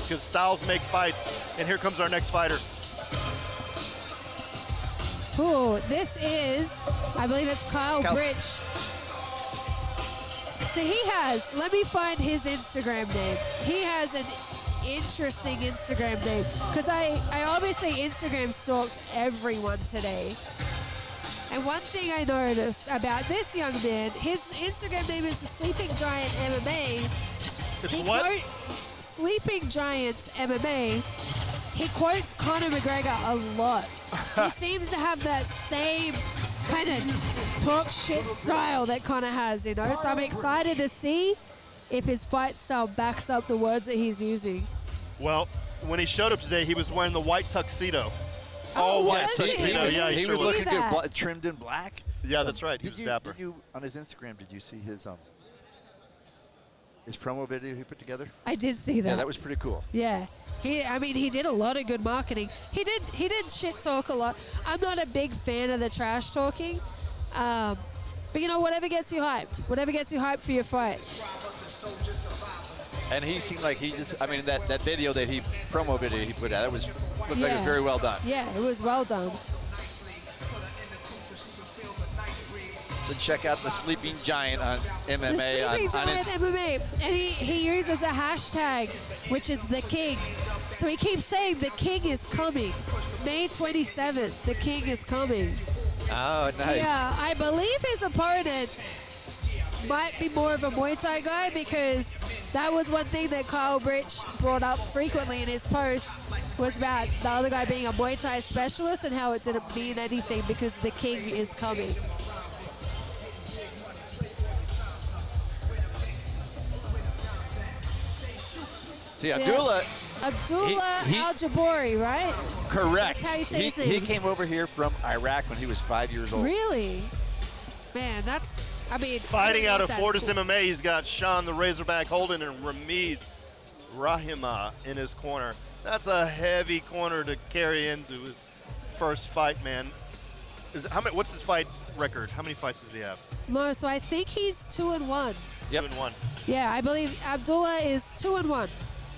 because styles make fights. And here comes our next fighter. Ooh, this is, I believe it's Kyle Britch. So he has, let me find his Instagram name. He has an interesting Instagram name, because I obviously Instagram stalked everyone today. And one thing I noticed about this young man, his Instagram name is the Sleeping Giant MMA. It's what? Sleeping Giant MMA. He quotes Conor McGregor a lot. He seems to have that same kind of talk shit style that Conor has, you know? So I'm excited to see if his fight style backs up the words that he's using. Well, when he showed up today, he was wearing the white tuxedo. Oh, white was he? tuxedo. Yeah, he was sure looking that. good, trimmed in black. Yeah, that's right. He was dapper. Did you, on his Instagram, did you see his promo video he put together? I did see that. Yeah, that was pretty cool. Yeah. He did a lot of good marketing. He did shit talk a lot. I'm not a big fan of the trash talking. But you know, whatever gets you hyped. Whatever gets you hyped for your fight. And he seemed like he just, I mean, that promo video he put out, that looked like it was very well done. Yeah, it was well done. So check out the Sleeping Giant on MMA. The Sleeping Giant MMA. And he uses a hashtag, which is the king. So he keeps saying the king is coming. May 27th, the king is coming. Oh, nice. Yeah, I believe his opponent might be more of a Muay Thai guy, because that was one thing that Kyle Britch brought up frequently in his posts, was about the other guy being a Muay Thai specialist and how it didn't mean anything because the king is coming. See, Abdullah Aljuboori, right? Correct. That's how you say his name. He came over here from Iraq when he was 5 years old. Really? Man, that's, I mean. Fighting out of that's Fortis cool. MMA, he's got Sean the Razorback Holden and Ramiz Rahima in his corner. That's a heavy corner to carry into his first fight, man. What's his fight record? How many fights does he have? No, so I think he's 2-1. Yep. 2-1. Yeah, I believe Abdullah is 2-1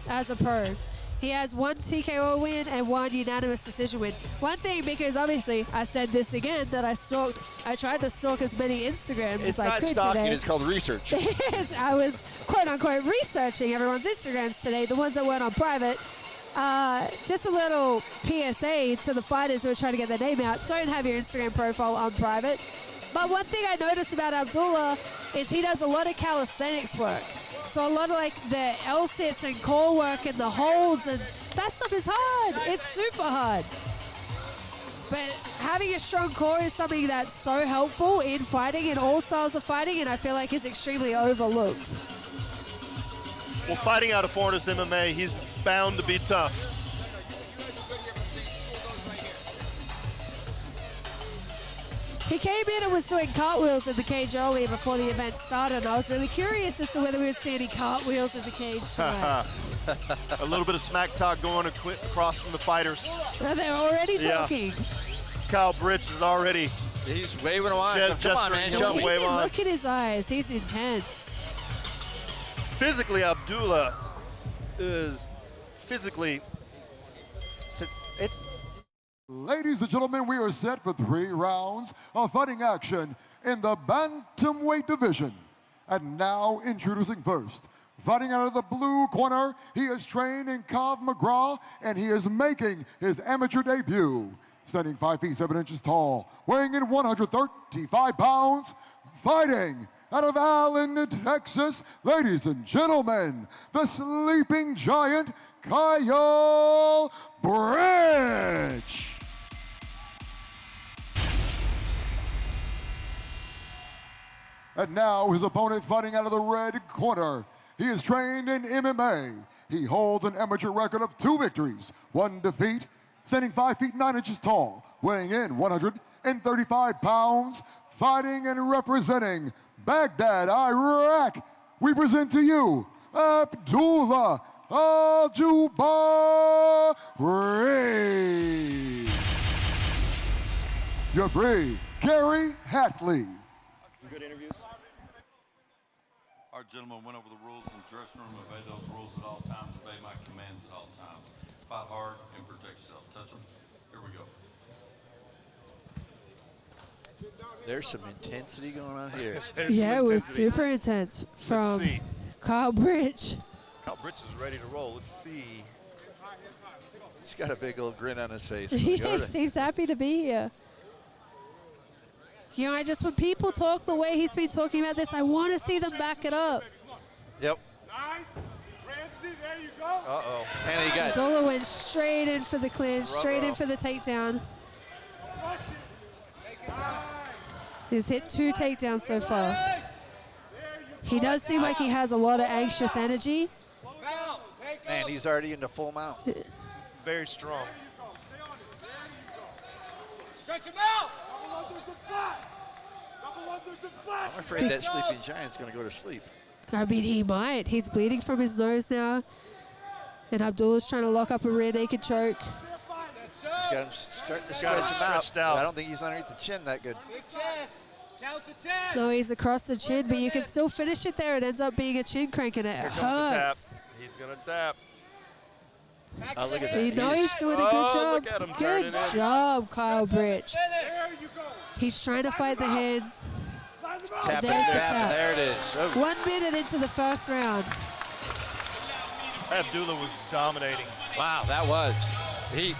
as a pro. He has one TKO win and one unanimous decision win. One thing, because obviously I said this again, that I tried to stalk as many Instagrams as I could today. It's not stalking, it's called research. I was quote unquote researching everyone's Instagrams today, the ones that weren't on private. Just a little PSA to the fighters who are trying to get their name out. Don't have your Instagram profile on private. But one thing I noticed about Abdullah is he does a lot of calisthenics work. So a lot of like the L-sits and core work and the holds, and that stuff is hard. It's super hard. But having a strong core is something that's so helpful in fighting, in all styles of fighting, and I feel like is extremely overlooked. Well, fighting out of Fortis MMA, he's bound to be tough. He came in and was doing cartwheels in the cage earlier before the event started, and I was really curious as to whether we would see any cartwheels in the cage tonight. A little bit of smack talk going across from the fighters. They're already talking. Kyle Britch is already. He's waving on. Come on, man, show me. Look at his eyes. He's intense. Physically, Abdullah is physically. Ladies and gentlemen, we are set for 3 rounds of fighting action in the bantamweight division. And now introducing first, fighting out of the blue corner, he is trained in Krav Maga, and he is making his amateur debut. Standing 5 feet 7 inches tall, weighing in 135 pounds, fighting out of Allen, Texas, ladies and gentlemen, the Sleeping Giant, Kyle Britch. And now his opponent fighting out of the red corner. He is trained in MMA. He holds an amateur record of 2 victories, 1 defeat, standing 5 feet 9 inches tall, weighing in 135 pounds, fighting and representing Baghdad, Iraq. We present to you Abdullah Aljuboori. Your three, Gary Hatley. Good interviews. Our gentlemen went over the rules in the dressing room, obey those rules at all times, obey my commands at all There's some intensity going on here. There's Yeah, some it was intensity. super intense Let's from see. Kyle Britch. Kyle Britch is ready to roll. Let's see. He's got a big old grin on his face. He Go to- seems happy to be here. You know, when people talk the way he's been talking about this, I want to see them back it up. Yep. Nice. Ramsey, there you go. Uh-oh. And he got Abdullah went straight in for the clinch, straight in row. for the takedown. Rush it. Take it nice. He's hit 2 takedowns so far. There you He does seem like he has a lot of anxious energy. go. Now, take man, up. he's already into full mount. Very strong. Go. Stay on it. There you go. Stretch him out. Double unders and flat. Double unders and flat. I'm afraid that sleeping giant's going to go to sleep. I mean, he might. He's bleeding from his nose now. And Abdullah's trying to lock up a rear naked choke. He's got him start to Got stretch him him stretched out. out. I don't think he's underneath the chin that good. Big chest. Count to 10. No, he's across the chin, but you can still finish it there. It ends up being a chin crank, and it Here comes the tap. hurts. He's going to tap. Oh, look at You that. know He he's is- doing a good Oh, job. look at him turning Good in. job, Kyle Britch. There you go. He's trying to fight the hands. Line them out. Tapping, There's the tapping. tap. There it is. Oh. 1 minute into the first round. Abdullah was dominating. Wow, that was. He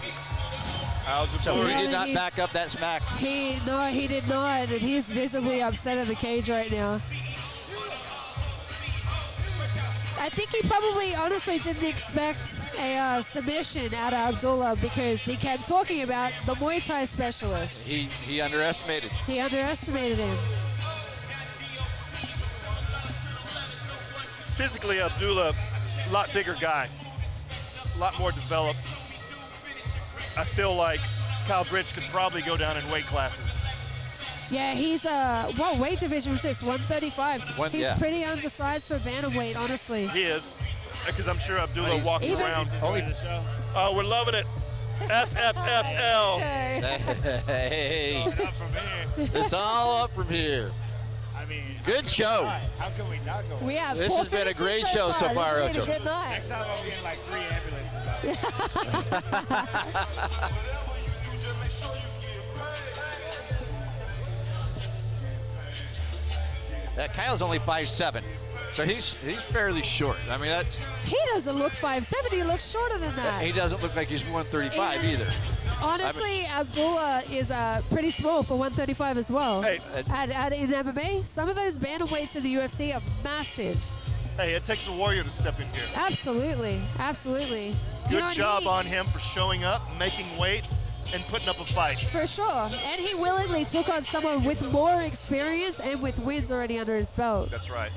Aljuboori. Yeah, did not he's- back up that smack. He did not, and he's visibly upset in the cage right now. I think he probably honestly didn't expect a submission out of Abdullah because he kept talking about the Muay Thai specialist. He underestimated. He underestimated him. Physically, Abdullah, a lot bigger guy, a lot more developed. I feel like Kyle Britch could probably go down in weight classes. Yeah, he's what weight division was this? 135. He's yeah. pretty undersized for bantamweight, honestly. He is, because I'm sure Abdullah walks Even- around. Only Oh, we're loving it. FFFL. Okay. hey, Not from here. it's all up from here. I mean, Good show. how can we not go? We have This 4 has been a finishes great show so far, This has been Ocho. a good night. Next time I'll be in like 3 ambulances. Kyle's only 5'7", so he's fairly short. I mean, that's He doesn't look 5'7". He looks shorter than that. he doesn't look like he's 135 Even- either. Honestly, Abdullah is pretty small for 135 as well. Hey, In MMA, some of those bantamweights in the UFC are massive. hey, it takes a warrior to step in here. Absolutely, absolutely. Good and job on him for showing up, making weight, and putting up a fight. For sure. And he willingly took on someone with more experience and with wins already under his belt. That's right.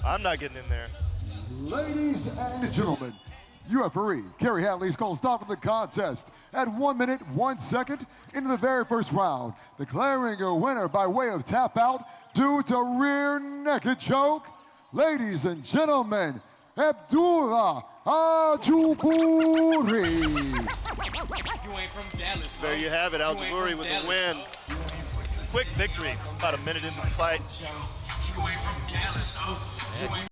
I'm not getting in there. Ladies and gentlemen, your referee, Kerry Hadley's called stop of the contest at 1 minute, 1 second into the very first round, declaring a winner by way of tap out due to rear naked choke. Ladies and gentlemen, Abdullah Aljuboori. You ain't from Dallas. There you have it, Aljuboori with a win. Quick victory, about a minute into the fight. You ain't from Dallas, huh?